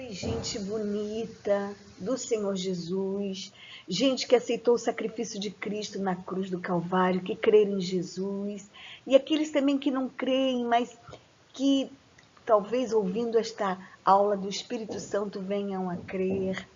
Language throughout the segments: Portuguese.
Oi, gente bonita do Senhor Jesus, gente que aceitou o sacrifício de Cristo na cruz do Calvário, que creram em Jesus, e aqueles também que não creem, mas que talvez ouvindo esta aula do Espírito Santo venham a crer.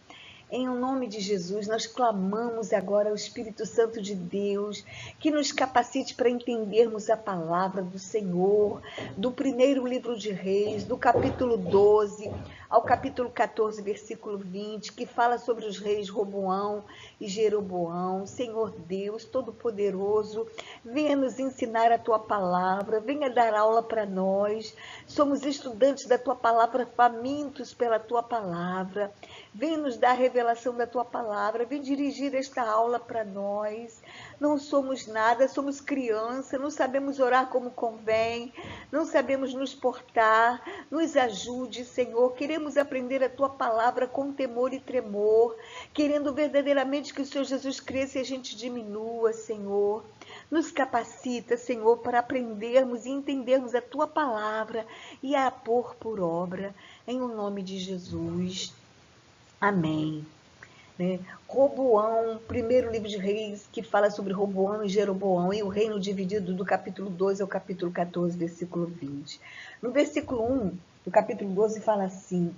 Em nome de Jesus, nós clamamos agora ao Espírito Santo de Deus, que nos capacite para entendermos a palavra do Senhor, do primeiro livro de Reis, do capítulo 12 ao capítulo 14, versículo 20, que fala sobre os reis Roboão e Jeroboão. Senhor Deus Todo-Poderoso, venha nos ensinar a Tua palavra, venha dar aula para nós. Somos estudantes da Tua palavra, famintos pela Tua palavra. Vem nos dar a revelação da Tua palavra, vem dirigir esta aula para nós. Não somos nada, somos criança, não sabemos orar como convém, não sabemos nos portar. Nos ajude, Senhor. Queremos aprender a Tua palavra com temor e tremor, querendo verdadeiramente que o Senhor Jesus cresça e a gente diminua, Senhor. Nos capacita, Senhor, para aprendermos e entendermos a Tua palavra e a pôr por obra, em o nome de Jesus. Amém. Roboão, primeiro livro de Reis, que fala sobre Roboão e Jeroboão, e o reino dividido do capítulo 12 ao capítulo 14, versículo 20. No versículo 1 do capítulo 12 fala assim: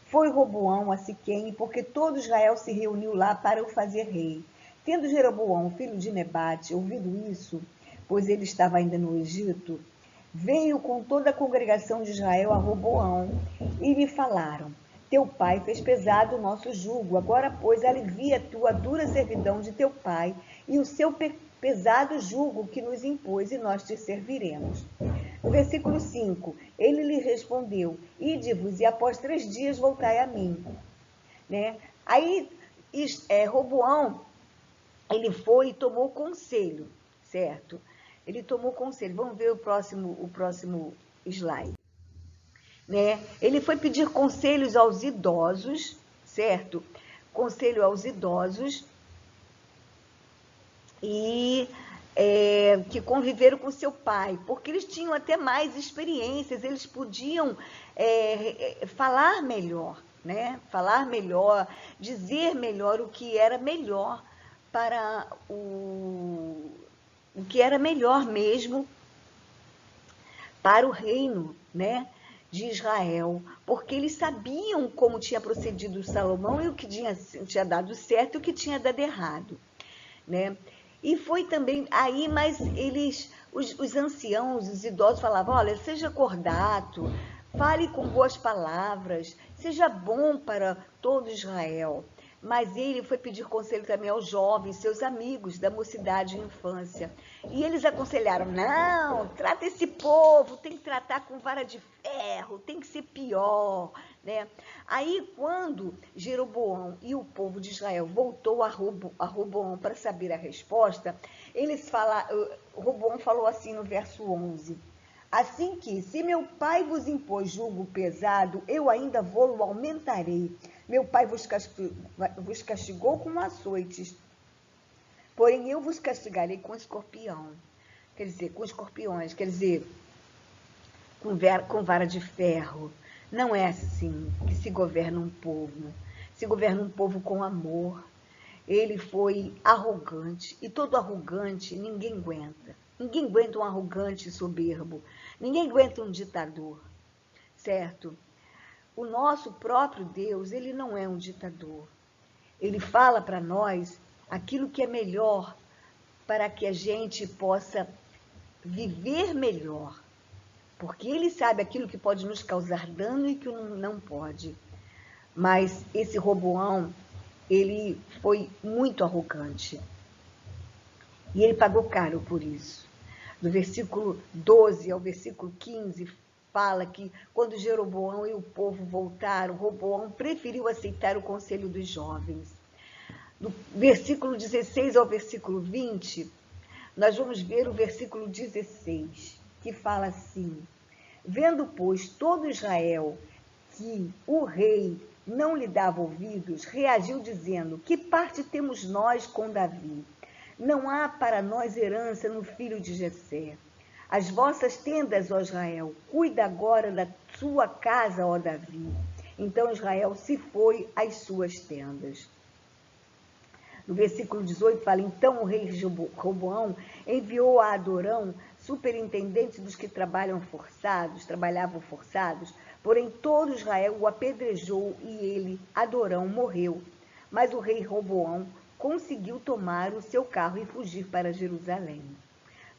Foi Roboão a Siquém, porque todo Israel se reuniu lá para o fazer rei. Tendo Jeroboão, filho de Nebate, ouvido isso, pois ele estava ainda no Egito, veio com toda a congregação de Israel a Roboão, e lhe falaram: Teu pai fez pesado o nosso jugo, agora, pois, alivia tu a dura servidão de teu pai e o seu pesado jugo que nos impôs, e nós te serviremos. No versículo 5, ele lhe respondeu: Ide-vos, e após 3 dias voltai a mim. Aí, Roboão, ele foi e tomou conselho, certo? Ele tomou conselho. Vamos ver o próximo slide. Ele foi pedir conselhos aos idosos, certo? Conselho aos idosos e que conviveram com seu pai, porque eles tinham até mais experiências, eles podiam falar melhor, falar melhor, dizer melhor o que era melhor para o que era melhor mesmo para o reino, de Israel, porque eles sabiam como tinha procedido Salomão e o que tinha dado certo e o que tinha dado errado, E foi também aí, mas os anciãos, os idosos falavam: olha, seja cordato, fale com boas palavras, seja bom para todo Israel. Mas ele foi pedir conselho também aos jovens, seus amigos da mocidade e infância. E eles aconselharam: não, trata esse povo, tem que tratar com vara de ferro, tem que ser pior. Aí, quando Jeroboão e o povo de Israel voltou a Roboão para saber a resposta, Roboão falou assim no verso 11: Assim que, se meu pai vos impôs jugo pesado, eu ainda vou-lo aumentarei. Meu pai vos castigou com açoites, porém eu vos castigarei com escorpiões, quer dizer, com vara de ferro. Não é assim que se governa um povo. Se governa um povo com amor. Ele foi arrogante, e todo arrogante ninguém aguenta. Ninguém aguenta um arrogante soberbo. Ninguém aguenta um ditador, certo? O nosso próprio Deus, ele não é um ditador. Ele fala para nós aquilo que é melhor para que a gente possa viver melhor. Porque ele sabe aquilo que pode nos causar dano e que não pode. Mas esse Roboão, ele foi muito arrogante. E ele pagou caro por isso. Do versículo 12 ao versículo 15, fala que quando Jeroboão e o povo voltaram, Roboão preferiu aceitar o conselho dos jovens. Do versículo 16 ao versículo 20, nós vamos ver o versículo 16, que fala assim: Vendo, pois, todo Israel que o rei não lhe dava ouvidos, reagiu dizendo: Que parte temos nós com Davi? Não há para nós herança no filho de Jessé. As vossas tendas, ó Israel, cuida agora da sua casa, ó Davi. Então Israel se foi às suas tendas. No versículo 18 fala, então o rei Roboão enviou a Adorão, superintendente dos que trabalhavam forçados, porém todo Israel o apedrejou e ele, Adorão, morreu. Mas o rei Roboão conseguiu tomar o seu carro e fugir para Jerusalém.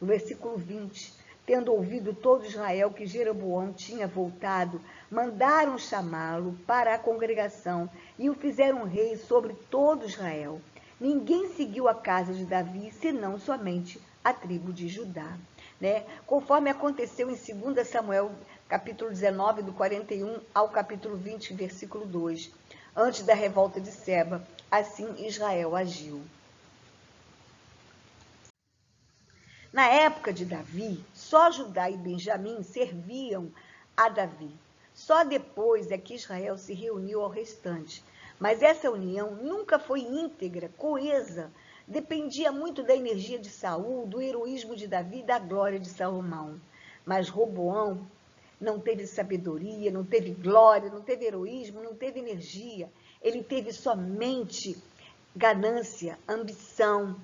No versículo 20, tendo ouvido todo Israel que Jeroboão tinha voltado, mandaram chamá-lo para a congregação e o fizeram rei sobre todo Israel. Ninguém seguiu a casa de Davi, senão somente a tribo de Judá. Né? Conforme aconteceu em 2 Samuel, capítulo 19, do 41 ao capítulo 20, versículo 2. Antes da revolta de Seba, assim Israel agiu. Na época de Davi, só Judá e Benjamim serviam a Davi. Só depois é que Israel se reuniu ao restante. Mas essa união nunca foi íntegra, coesa. Dependia muito da energia de Saul, do heroísmo de Davi e da glória de Salomão. Mas Roboão não teve sabedoria, não teve glória, não teve heroísmo, não teve energia. Ele teve somente ganância, ambição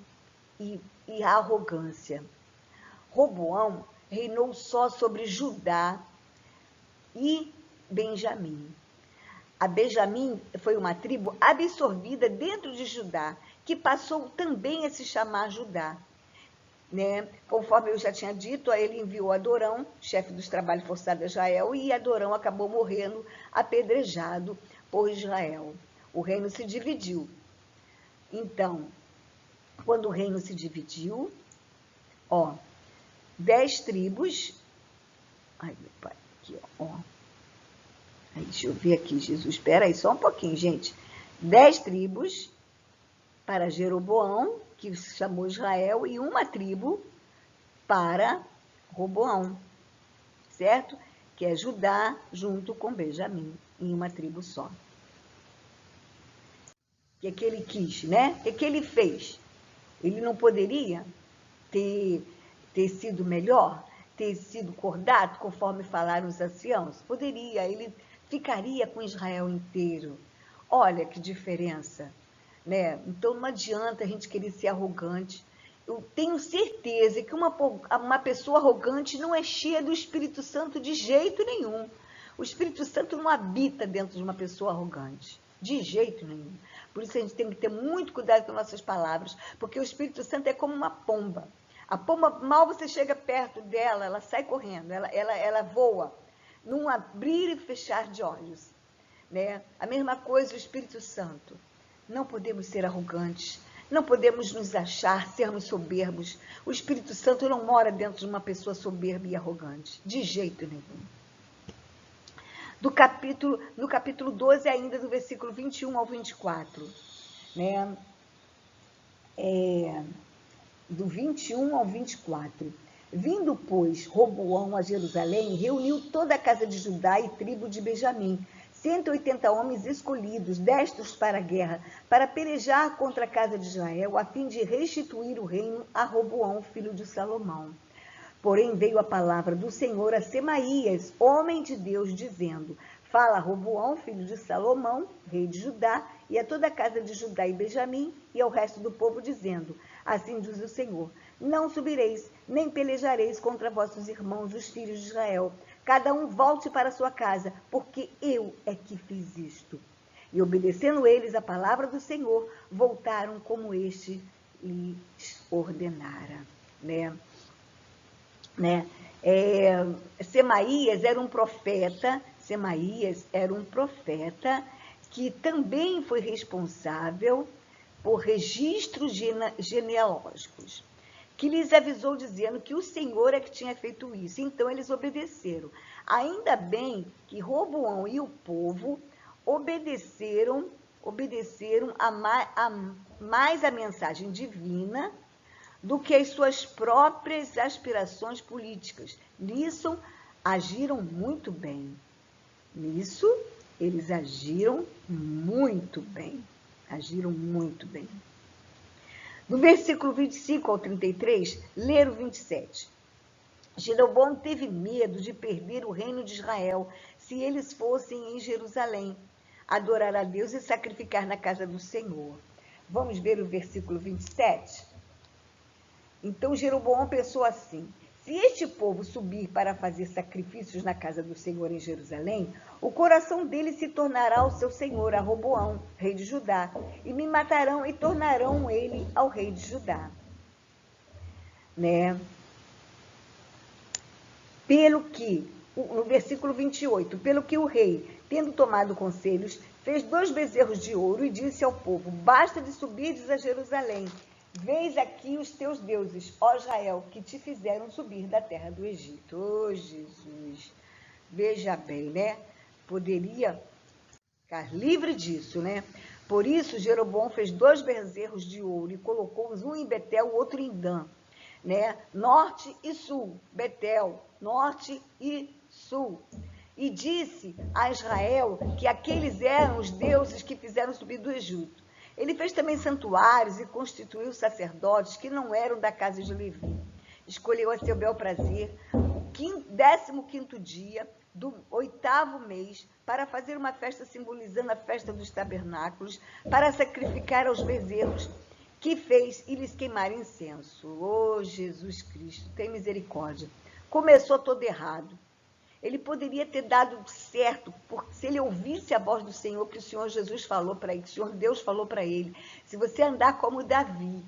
e arrogância. Roboão reinou só sobre Judá e Benjamim. A Benjamim foi uma tribo absorvida dentro de Judá, que passou também a se chamar Judá. Né? Conforme eu já tinha dito, ele enviou Adorão, chefe dos trabalhos forçados a Israel, e Adorão acabou morrendo apedrejado por Israel. O reino se dividiu. Então, quando o reino se dividiu, 10 tribos. Ai, meu pai, aqui, ó. Aí, deixa eu ver aqui, Jesus. Espera aí, só um pouquinho, gente. 10 tribos para Jeroboão, que se chamou Israel, e uma tribo para Roboão, certo? Que é Judá junto com Benjamim, em uma tribo só. O que ele quis, né? O que ele fez? Ele não poderia ter sido melhor, ter sido cordato, conforme falaram os anciãos? Poderia, ele ficaria com Israel inteiro. Olha que diferença, né? Então não adianta a gente querer ser arrogante. Eu tenho certeza que uma pessoa arrogante não é cheia do Espírito Santo de jeito nenhum. O Espírito Santo não habita dentro de uma pessoa arrogante, de jeito nenhum. Por isso a gente tem que ter muito cuidado com nossas palavras, porque o Espírito Santo é como uma pomba. A pomba, mal você chega perto dela, ela sai correndo, ela voa, num abrir e fechar de olhos. Né? A mesma coisa o Espírito Santo. Não podemos ser arrogantes, não podemos nos achar, sermos soberbos. O Espírito Santo não mora dentro de uma pessoa soberba e arrogante, de jeito nenhum. No capítulo 12, ainda do versículo 21 ao 24, né? Do 21 ao 24. Vindo, pois, Roboão a Jerusalém, reuniu toda a casa de Judá e tribo de Benjamim, 180 homens escolhidos, destros para a guerra, para pelejar contra a casa de Israel, a fim de restituir o reino a Roboão, filho de Salomão. Porém veio a palavra do Senhor a Semaías, homem de Deus, dizendo: fala a Roboão, filho de Salomão, rei de Judá, e a toda a casa de Judá e Benjamim, e ao resto do povo, dizendo: assim diz o Senhor, não subireis, nem pelejareis contra vossos irmãos, os filhos de Israel. Cada um volte para a sua casa, porque eu é que fiz isto. E obedecendo eles a palavra do Senhor, voltaram como este lhes ordenara. Semaías era um profeta que também foi responsável por registros genealógicos, que lhes avisou dizendo que o Senhor é que tinha feito isso. Então eles obedeceram. Ainda bem que Roboão e o povo obedeceram mais a mensagem divina do que as suas próprias aspirações políticas. Nisso, agiram muito bem. Nisso, eles agiram muito bem. No versículo 25 ao 33, ler o 27. Jeroboão teve medo de perder o reino de Israel, se eles fossem em Jerusalém, adorar a Deus e sacrificar na casa do Senhor. Vamos ver o versículo 27? Então Jeroboão pensou assim: se este povo subir para fazer sacrifícios na casa do Senhor em Jerusalém, o coração dele se tornará ao seu senhor, a Roboão, rei de Judá, e me matarão e tornarão ele ao rei de Judá. Né? Pelo que, no versículo 28, pelo que o rei, tendo tomado conselhos, fez 2 bezerros de ouro e disse ao povo: basta de subirdes a Jerusalém. Veis aqui os teus deuses, ó Israel, que te fizeram subir da terra do Egito. Ô Jesus, veja bem, né? Poderia ficar livre disso, né? Por isso, Jeroboão fez 2 bezerros de ouro e colocou-os, um em Betel, o outro em Dan, né? Norte e sul, Betel, norte e sul. E disse a Israel que aqueles eram os deuses que fizeram subir do Egito. Ele fez também santuários e constituiu sacerdotes que não eram da casa de Levi. Escolheu a seu bel prazer o 15º dia do 8º mês para fazer uma festa simbolizando a festa dos tabernáculos, para sacrificar aos bezerros que fez e lhes queimar incenso. Oh, Jesus Cristo, tem misericórdia. Começou todo errado. Ele poderia ter dado certo, porque se ele ouvisse a voz do Senhor, que o Senhor Jesus falou para ele, que o Senhor Deus falou para ele: se você andar como Davi,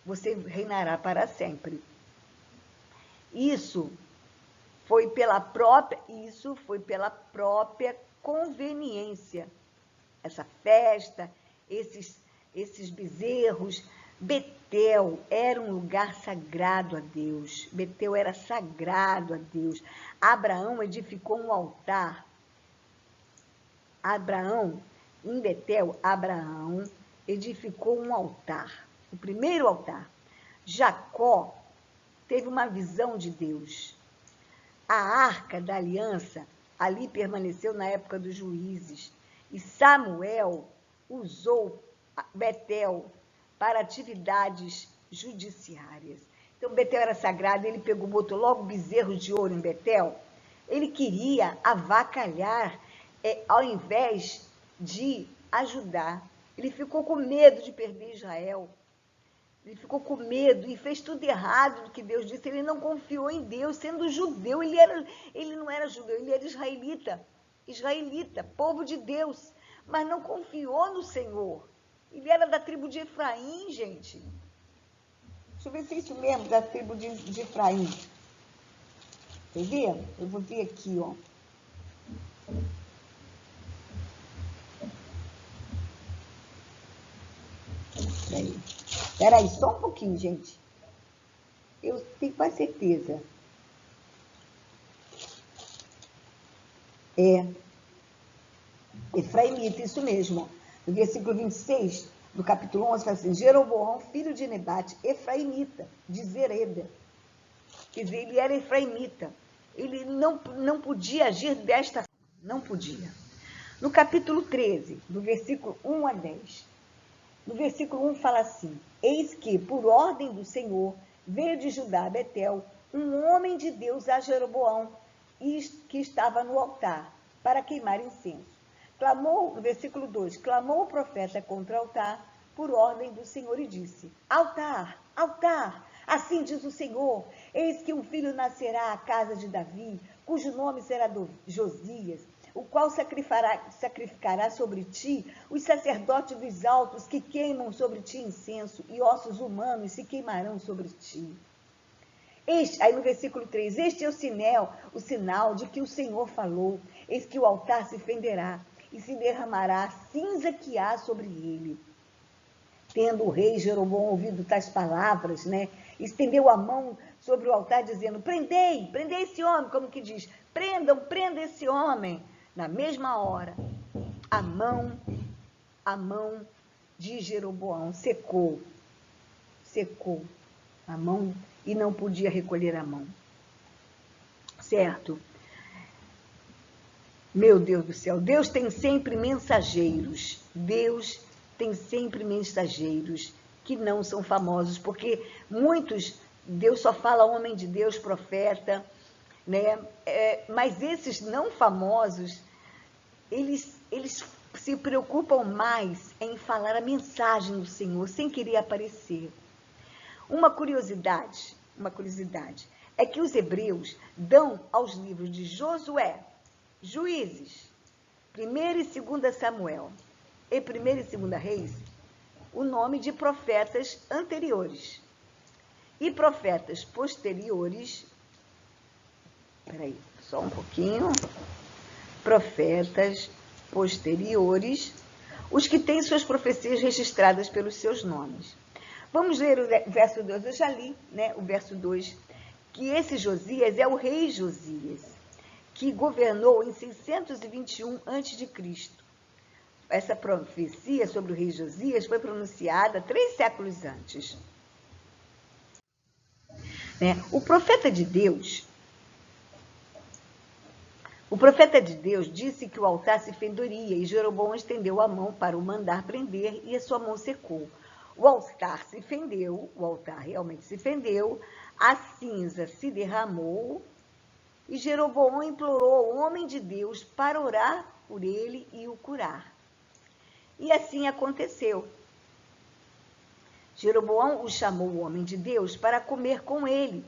você reinará para sempre. Isso foi pela própria conveniência. Essa festa, esses bezerros. Betel era um lugar sagrado a Deus. Betel era sagrado a Deus. Abraão edificou um altar. Em Betel, Abraão edificou um altar. O primeiro altar. Jacó teve uma visão de Deus. A arca da aliança ali permaneceu na época dos juízes. E Samuel usou Betel para atividades judiciárias. Então, Betel era sagrado, ele botou logo bezerros de ouro em Betel. Ele queria avacalhar, ao invés de ajudar. Ele ficou com medo de perder Israel. Ele ficou com medo e fez tudo errado do que Deus disse. Ele não confiou em Deus, sendo judeu. Ele não era judeu, ele era israelita, povo de Deus, mas não confiou no Senhor. Ele era da tribo de Efraim, gente. Deixa eu ver se é isso mesmo, da tribo de Efraim. Quer ver? Eu vou ver aqui, ó. Peraí, só um pouquinho, gente. Eu tenho quase certeza. Efraimita, isso mesmo. No versículo 26 do capítulo 11, fala assim: Jeroboão, filho de Nebate, efraimita, de Zereda. Quer dizer, ele era efraimita. Ele não podia agir desta forma. Não podia. No capítulo 13, do versículo 1 a 10. No versículo 1 fala assim: eis que, por ordem do Senhor, veio de Judá a Betel um homem de Deus a Jeroboão, que estava no altar, para queimar incenso. Clamou, no versículo 2, clamou o profeta contra o altar, por ordem do Senhor, e disse: altar, altar, assim diz o Senhor, eis que um filho nascerá à casa de Davi, cujo nome será Josias, o qual sacrificará sobre ti os sacerdotes dos altos que queimam sobre ti incenso, e ossos humanos se queimarão sobre ti. Aí no versículo 3, este é o sinal de que o Senhor falou, eis que o altar se fenderá, e se derramará a cinza que há sobre ele. Tendo o rei Jeroboão ouvido tais palavras, né, estendeu a mão sobre o altar, dizendo: prendei esse homem, como que diz, prenda esse homem. Na mesma hora, a mão de Jeroboão secou a mão e não podia recolher a mão. Certo? Meu Deus do céu, Deus tem sempre mensageiros. Deus tem sempre mensageiros que não são famosos, porque muitos, Deus só fala homem de Deus, profeta, né? Mas esses não famosos, eles se preocupam mais em falar a mensagem do Senhor, sem querer aparecer. Uma curiosidade é que os hebreus dão aos livros de Josué, Juízes, 1º e 2º Samuel e 1º e 2º Reis, o nome de profetas anteriores. E profetas posteriores, peraí, só um pouquinho, profetas posteriores, os que têm suas profecias registradas pelos seus nomes. Vamos ler o verso 2, eu já li, né, o verso 2, que esse Josias é o rei Josias, que governou em 621 a.C. Essa profecia sobre o rei Josias foi pronunciada 3 séculos antes. O profeta de Deus disse que o altar se fenderia e Jeroboão estendeu a mão para o mandar prender e a sua mão secou. O altar realmente se fendeu, a cinza se derramou e Jeroboão implorou ao homem de Deus para orar por ele e o curar. E assim aconteceu. Jeroboão o chamou o homem de Deus para comer com ele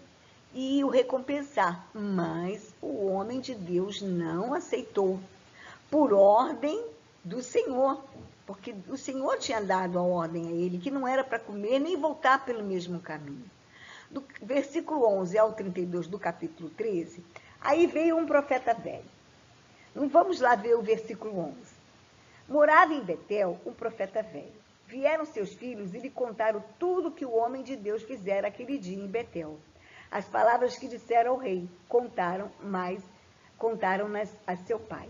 e o recompensar, mas o homem de Deus não aceitou, por ordem do Senhor, porque o Senhor tinha dado a ordem a ele que não era para comer nem voltar pelo mesmo caminho. Do versículo 11 ao 32 do capítulo 13, aí veio um profeta velho. Não vamos lá ver o versículo 11. Morava em Betel um profeta velho. Vieram seus filhos e lhe contaram tudo que o homem de Deus fizera aquele dia em Betel. As palavras que disseram ao rei, contaram-nas a seu pai.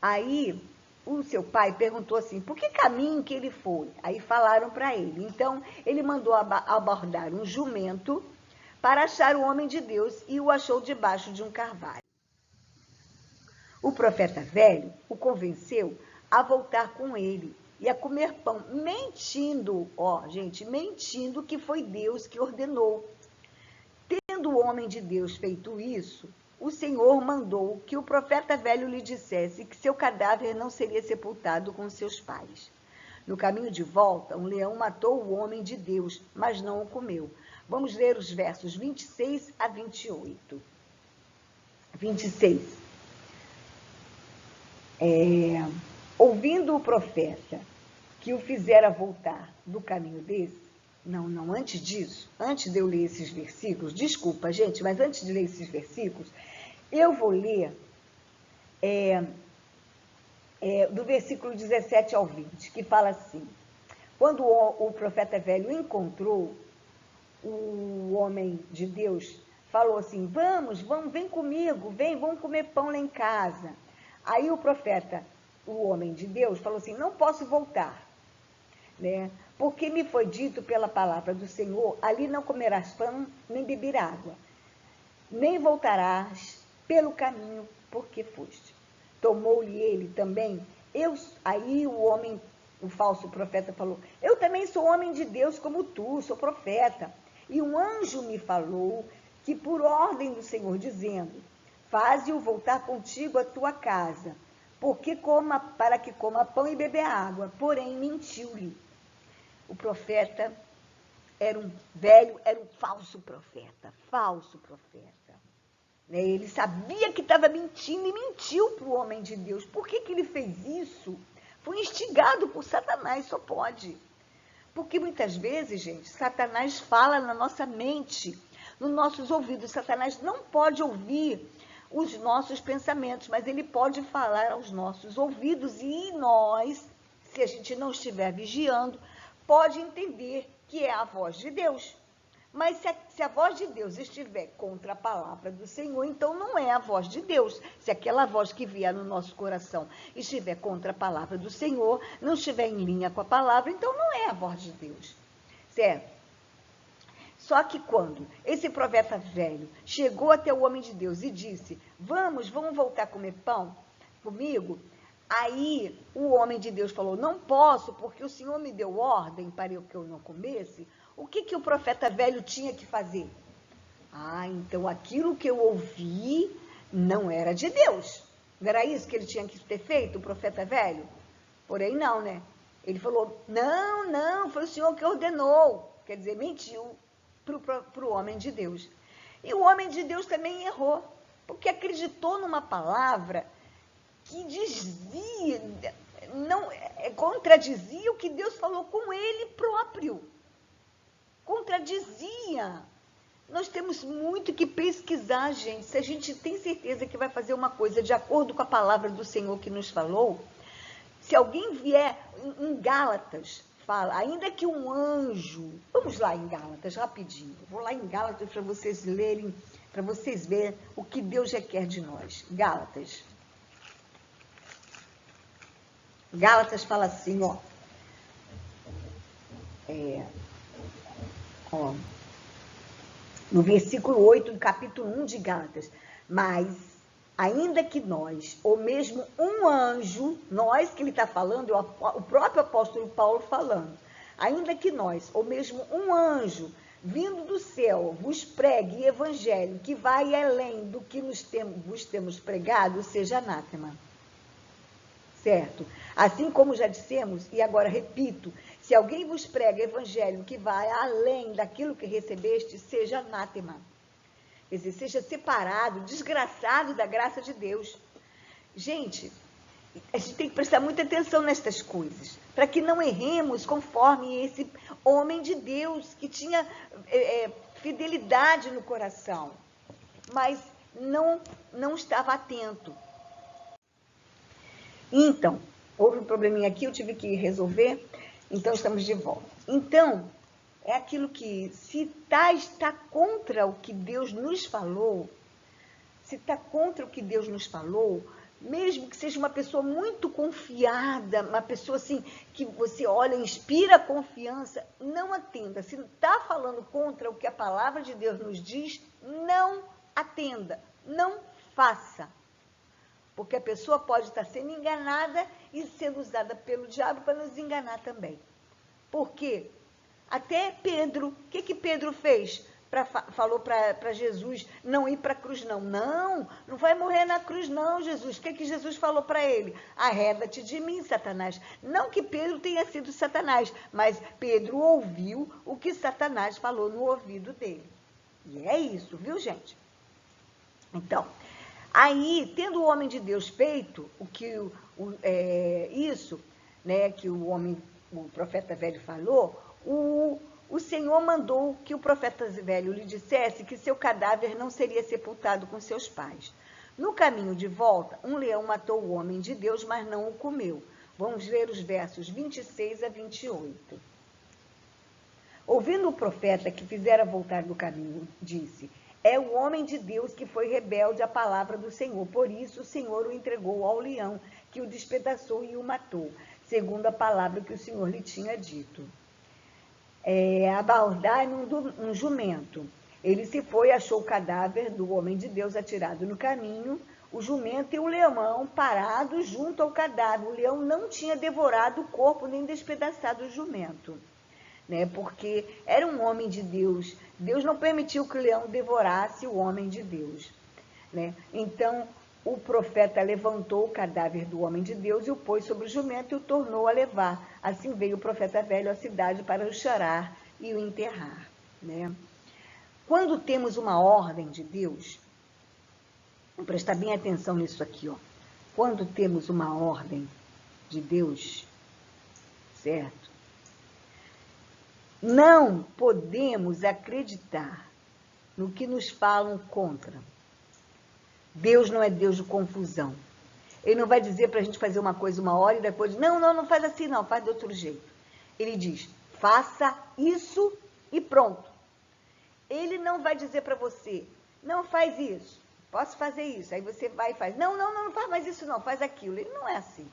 Aí o seu pai perguntou assim, por que caminho que ele foi? Aí falaram para ele. Então ele mandou abordar um jumento para achar o homem de Deus e o achou debaixo de um carvalho. O profeta velho o convenceu a voltar com ele e a comer pão, mentindo que foi Deus que ordenou. Tendo o homem de Deus feito isso, o Senhor mandou que o profeta velho lhe dissesse que seu cadáver não seria sepultado com seus pais. No caminho de volta, um leão matou o homem de Deus, mas não o comeu. Vamos ler os versos 26 a 28. 26. Ouvindo o profeta que o fizera voltar do caminho desse, antes disso, antes de eu ler esses versículos, desculpa, gente, mas antes de ler esses versículos, eu vou ler do versículo 17 ao 20, que fala assim, quando o profeta velho encontrou o homem de Deus, falou assim, vem comigo, vamos comer pão lá em casa. Aí o profeta, o homem de Deus, falou assim, não posso voltar, né? Porque me foi dito pela palavra do Senhor, ali não comerás pão, nem beber água, nem voltarás pelo caminho por que foste. Tomou-lhe ele também, aí o falso profeta falou, eu também sou homem de Deus como tu, sou profeta. E um anjo me falou que por ordem do Senhor, dizendo, faze-o voltar contigo à tua casa, para que coma pão e beba água. Porém, mentiu-lhe. O profeta era um falso profeta. Ele sabia que estava mentindo e mentiu para o homem de Deus. Por que ele fez isso? Foi instigado por Satanás, só pode. Porque muitas vezes, gente, Satanás fala na nossa mente, nos nossos ouvidos. Satanás não pode ouvir os nossos pensamentos, mas ele pode falar aos nossos ouvidos e nós, se a gente não estiver vigiando, pode entender que é a voz de Deus. Mas se a voz de Deus estiver contra a palavra do Senhor, então não é a voz de Deus. Se aquela voz que vier no nosso coração estiver contra a palavra do Senhor, não estiver em linha com a palavra, então não é a voz de Deus. Certo? Só que quando esse profeta velho chegou até o homem de Deus e disse, vamos voltar a comer pão comigo? Aí o homem de Deus falou, não posso, porque o Senhor me deu ordem para que eu não comesse. O que o profeta velho tinha que fazer? Ah, então aquilo que eu ouvi não era de Deus. Não era isso que ele tinha que ter feito, o profeta velho? Porém, não, né? Ele falou, não, foi o Senhor que ordenou. Quer dizer, mentiu para o homem de Deus. E o homem de Deus também errou, porque acreditou numa palavra que dizia, não, contradizia o que Deus falou com ele próprio. Contradizia. Nós temos muito que pesquisar, gente. Se a gente tem certeza que vai fazer uma coisa de acordo com a palavra do Senhor que nos falou, se alguém vier em Gálatas, fala, ainda que um anjo... Vamos lá em Gálatas, rapidinho. Vou lá em Gálatas para vocês lerem, para vocês verem o que Deus requer de nós. Gálatas. Gálatas fala assim, ó. No versículo 8, do capítulo 1 de Gálatas. Mas, ainda que nós, ou mesmo um anjo, nós que ele está falando, o próprio apóstolo Paulo falando, ainda que nós, ou mesmo um anjo, vindo do céu, vos pregue evangelho que vai além do que vos temos pregado, seja anátema. Certo? Assim como já dissemos, e agora repito, se alguém vos prega evangelho que vai além daquilo que recebeste, seja anátema. Quer dizer, seja separado, desgraçado da graça de Deus. Gente, a gente tem que prestar muita atenção nestas coisas, para que não erremos conforme esse homem de Deus, que tinha fidelidade no coração, mas não estava atento. Então, houve um probleminha aqui, eu tive que resolver, então estamos de volta. Então, é aquilo que, se está contra o que Deus nos falou, mesmo que seja uma pessoa muito confiada, uma pessoa assim, que você olha, inspira confiança, não atenda. Se está falando contra o que a palavra de Deus nos diz, não atenda, não faça. Porque a pessoa pode estar sendo enganada e sendo usada pelo diabo para nos enganar também. Por quê? Até Pedro, o que Pedro fez? Falou para Jesus não ir para a cruz, não. Não vai morrer na cruz, não, Jesus. O que Jesus falou para ele? Arreda-te de mim, Satanás. Não que Pedro tenha sido Satanás, mas Pedro ouviu o que Satanás falou no ouvido dele. E é isso, viu, gente? Então, aí, tendo o homem de Deus feito isso, né, que o profeta velho falou, o Senhor mandou que o profeta velho lhe dissesse que seu cadáver não seria sepultado com seus pais. No caminho de volta, um leão matou o homem de Deus, mas não o comeu. Vamos ler os versos 26 a 28. Ouvindo o profeta que fizera voltar do caminho, disse: é o homem de Deus que foi rebelde à palavra do Senhor. Por isso o Senhor o entregou ao leão, que o despedaçou e o matou, segundo a palavra que o Senhor lhe tinha dito. Abordai um jumento. Ele se foi e achou o cadáver do homem de Deus atirado no caminho, o jumento e o leão parados junto ao cadáver. O leão não tinha devorado o corpo nem despedaçado o jumento, né? Porque era um homem de Deus. Deus não permitiu que o leão devorasse o homem de Deus, né? Então, o profeta levantou o cadáver do homem de Deus e o pôs sobre o jumento e o tornou a levar. Assim veio o profeta velho à cidade para o chorar e o enterrar, né? Quando temos uma ordem de Deus, vamos prestar bem atenção nisso aqui, ó. Quando temos uma ordem de Deus, certo? Não podemos acreditar no que nos falam contra. Deus não é Deus de confusão. Ele não vai dizer para a gente fazer uma coisa uma hora e depois, não faz assim não, faz de outro jeito. Ele diz, faça isso e pronto. Ele não vai dizer para você, não faz isso, posso fazer isso. Aí você vai e faz, não faz mais isso não, faz aquilo. Ele não é assim.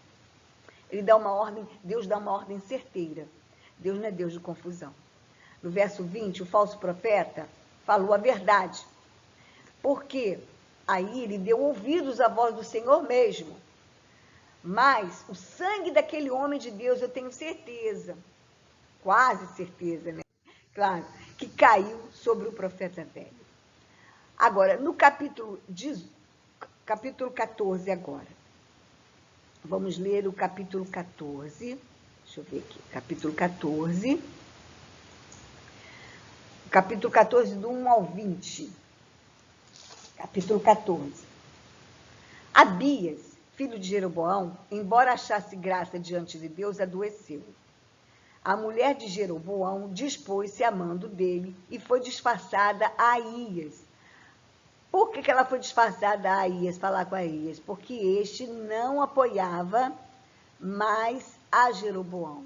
Ele dá uma ordem, Deus dá uma ordem certeira. Deus não é Deus de confusão. No verso 20, o falso profeta falou a verdade. Porque aí ele deu ouvidos à voz do Senhor mesmo. Mas o sangue daquele homem de Deus, eu tenho certeza, quase certeza, né? Claro, que caiu sobre o profeta velho. Agora, no capítulo 14 agora. Vamos ler o capítulo 14. Deixa eu ver aqui. Capítulo 14. Capítulo 14, do 1 ao 20. Capítulo 14. Abias, filho de Jeroboão, embora achasse graça diante de Deus, adoeceu. A mulher de Jeroboão dispôs-se a mando dele e foi disfarçada a Aías. Por que ela foi disfarçada a Aías, falar com Aías? Porque este não apoiava mais a Jeroboão,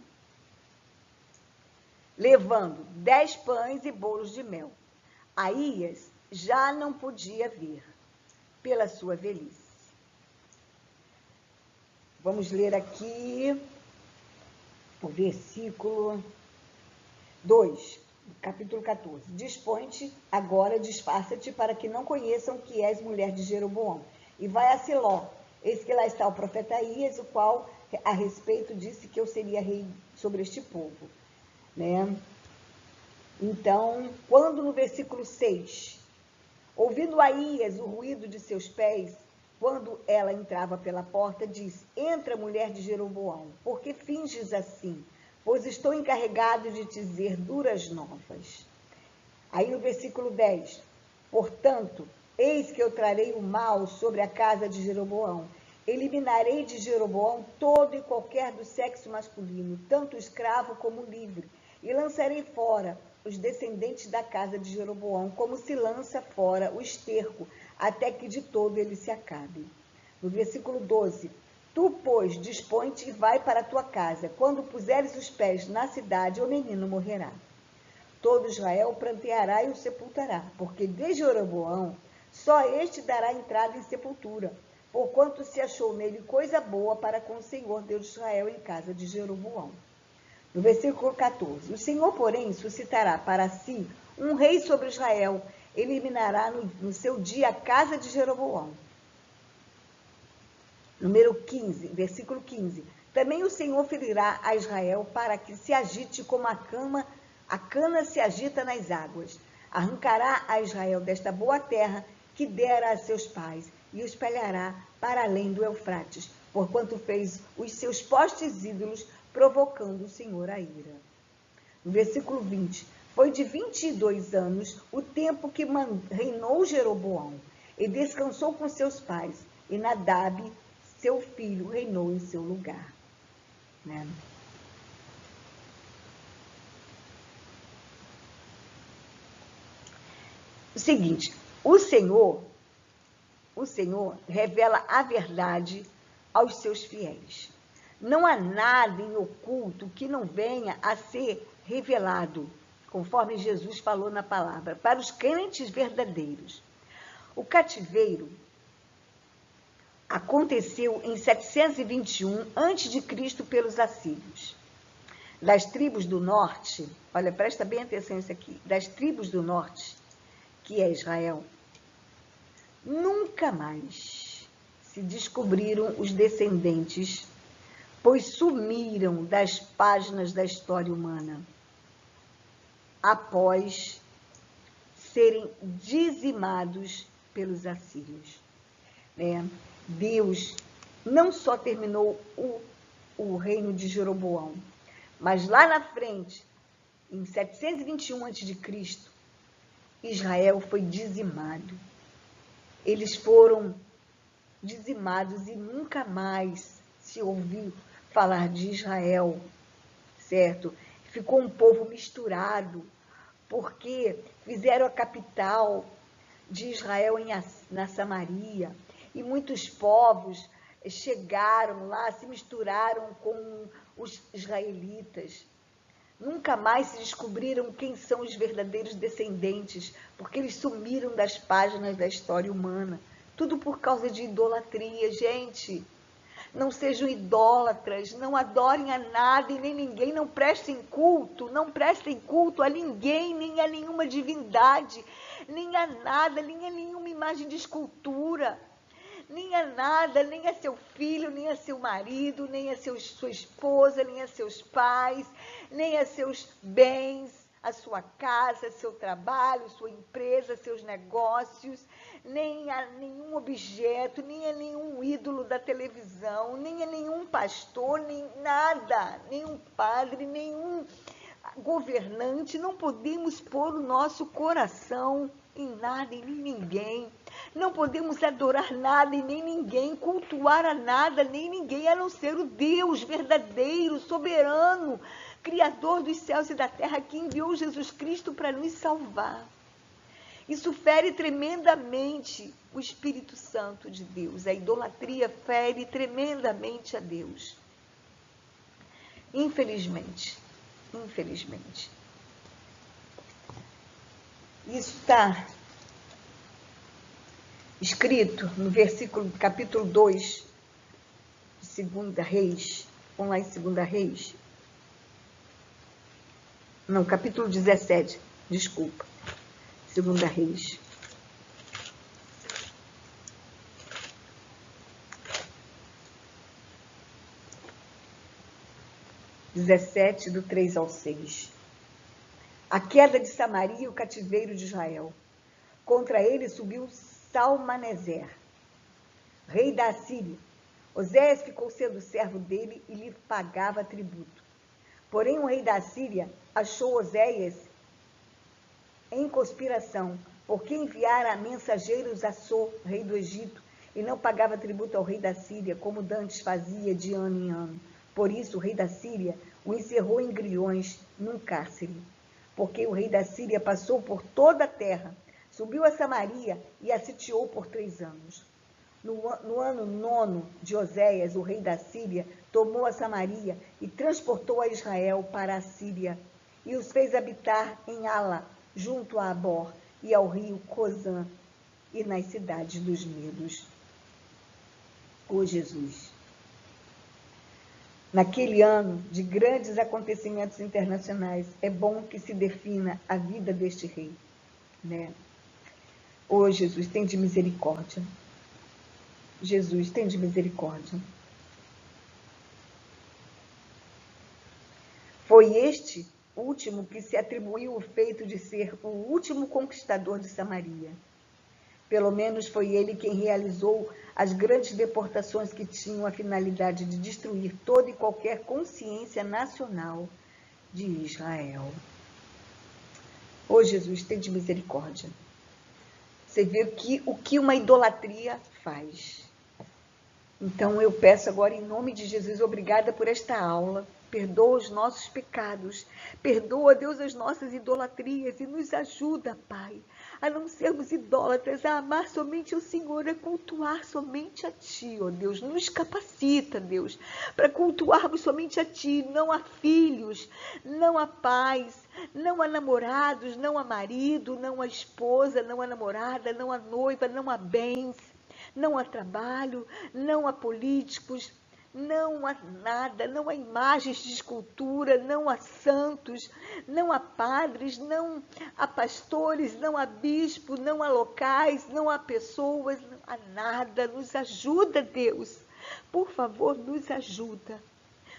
levando 10 pães e bolos de mel. Aías já não podia vir, pela sua velhice. Vamos ler aqui o versículo 2, capítulo 14. Dispõe-te agora, disfarça-te, para que não conheçam que és mulher de Jeroboão. E vai a Siló. Eis que lá está o profeta Aías, o qual a respeito disse que eu seria rei sobre este povo. Né? Então, quando no versículo 6, ouvindo Aías o ruído de seus pés, quando ela entrava pela porta, disse: entra, mulher de Jeroboão, por que finges assim? Pois estou encarregado de te dizer duras novas. Aí no versículo 10, portanto, eis que eu trarei o mal sobre a casa de Jeroboão. Eliminarei de Jeroboão todo e qualquer do sexo masculino, tanto escravo como livre, e lançarei fora os descendentes da casa de Jeroboão, como se lança fora o esterco, até que de todo ele se acabe. No versículo 12, tu, pois, dispõe-te e vai para a tua casa. Quando puseres os pés na cidade, o menino morrerá. Todo Israel pranteará e o sepultará, porque de Jeroboão só este dará entrada em sepultura, porquanto se achou nele coisa boa para com o Senhor Deus de Israel em casa de Jeroboão. No versículo 14, o Senhor, porém, suscitará para si um rei sobre Israel, eliminará no seu dia a casa de Jeroboão. Número 15, versículo 15. Também o Senhor ferirá a Israel para que se agite como a cana se agita nas águas. Arrancará a Israel desta boa terra que dera a seus pais e o espalhará para além do Eufrates, porquanto fez os seus postes ídolos, provocando o Senhor a ira. No versículo 20. Foi de 22 anos o tempo que reinou Jeroboão, e descansou com seus pais, e Nadab, seu filho, reinou em seu lugar. Né? O seguinte, o Senhor revela a verdade aos seus fiéis. Não há nada em oculto que não venha a ser revelado, conforme Jesus falou na palavra, para os crentes verdadeiros. O cativeiro aconteceu em 721 a.C. pelos assírios. Das tribos do norte, olha, presta bem atenção nisso aqui, das tribos do norte, que é Israel, nunca mais se descobriram os descendentes, pois sumiram das páginas da história humana, após serem dizimados pelos assírios. Deus não só terminou o reino de Jeroboão, mas lá na frente, em 721 a.C., Israel foi dizimado. Eles foram dizimados e nunca mais se ouviu falar de Israel, certo? Ficou um povo misturado, porque fizeram a capital de Israel na Samaria, e muitos povos chegaram lá, se misturaram com os israelitas. Nunca mais se descobriram quem são os verdadeiros descendentes, porque eles sumiram das páginas da história humana. Tudo por causa de idolatria, gente. Não sejam idólatras, não adorem a nada e nem ninguém, não prestem culto a ninguém, nem a nenhuma divindade, nem a nada, nem a nenhuma imagem de escultura, nem a nada, nem a seu filho, nem a seu marido, nem a sua esposa, nem a seus pais, nem a seus bens, a sua casa, seu trabalho, sua empresa, seus negócios, nem a nenhum objeto, nem a nenhum ídolo da televisão, nem a nenhum pastor, nem nada, nenhum padre, nenhum governante. Não podemos pôr o nosso coração em nada e nem ninguém. Não podemos adorar nada e nem ninguém, cultuar a nada nem ninguém, a não ser o Deus verdadeiro, soberano, Criador dos céus e da terra, que enviou Jesus Cristo para nos salvar. Isso fere tremendamente o Espírito Santo de Deus. A idolatria fere tremendamente a Deus. Infelizmente. Infelizmente. Isso está escrito no capítulo 2 de 2 Reis. Vamos lá em 2 Reis. Não, capítulo 17, desculpa. 2 Reis. Do 3 ao 6. A queda de Samaria e o cativeiro de Israel. Contra ele subiu Salmaneser, rei da Assíria. Oséias ficou sendo servo dele e lhe pagava tributo. Porém, o rei da Assíria achou Oséias em conspiração, porque enviara mensageiros a So, rei do Egito, e não pagava tributo ao rei da Síria, como dantes fazia de ano em ano. Por isso, o rei da Síria o encerrou em grilhões num cárcere. Porque o rei da Síria passou por toda a terra, subiu a Samaria e a sitiou por 3 anos. No ano 9 de Oséias, o rei da Síria tomou a Samaria e transportou a Israel para a Síria, e os fez habitar em Ala, junto a Abor e ao rio Cozã, e nas cidades dos medos. Ó Jesus! Naquele ano de grandes acontecimentos internacionais, é bom que se defina a vida deste rei, né? Ó Jesus, tem de misericórdia. Jesus, tem de misericórdia. Foi este último que se atribuiu o feito de ser o último conquistador de Samaria. Pelo menos foi ele quem realizou as grandes deportações que tinham a finalidade de destruir toda e qualquer consciência nacional de Israel. Ó Jesus, tem de misericórdia. Você vê o que uma idolatria faz. Então eu peço agora, em nome de Jesus, obrigada por esta aula. Perdoa os nossos pecados, perdoa, Deus, as nossas idolatrias e nos ajuda, Pai, a não sermos idólatras, a amar somente o Senhor, a cultuar somente a Ti, ó Deus. Nos capacita, Deus, para cultuarmos somente a Ti, não a filhos, não a pais, não a namorados, não a marido, não a esposa, não a namorada, não a noiva, não a bens, não a trabalho, não a políticos, não há nada, não há imagens de escultura, não há santos, não há padres, não há pastores, não há bispo, não há locais, não há pessoas, não há nada. Nos ajuda, Deus. Por favor, nos ajuda.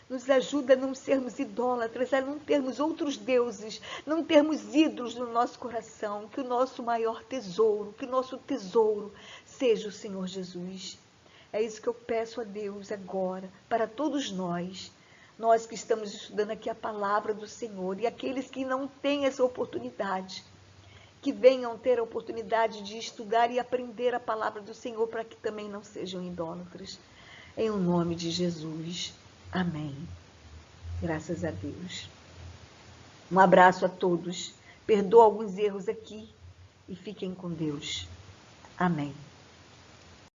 Nos ajuda a não sermos idólatras, a não termos outros deuses, não termos ídolos no nosso coração. Que o nosso maior tesouro, que o nosso tesouro seja o Senhor Jesus. É isso que eu peço a Deus agora, para todos nós que estamos estudando aqui a palavra do Senhor, e aqueles que não têm essa oportunidade, que venham ter a oportunidade de estudar e aprender a palavra do Senhor, para que também não sejam idólatras. Em o nome de Jesus. Amém. Graças a Deus. Um abraço a todos. Perdoa alguns erros aqui e fiquem com Deus. Amém.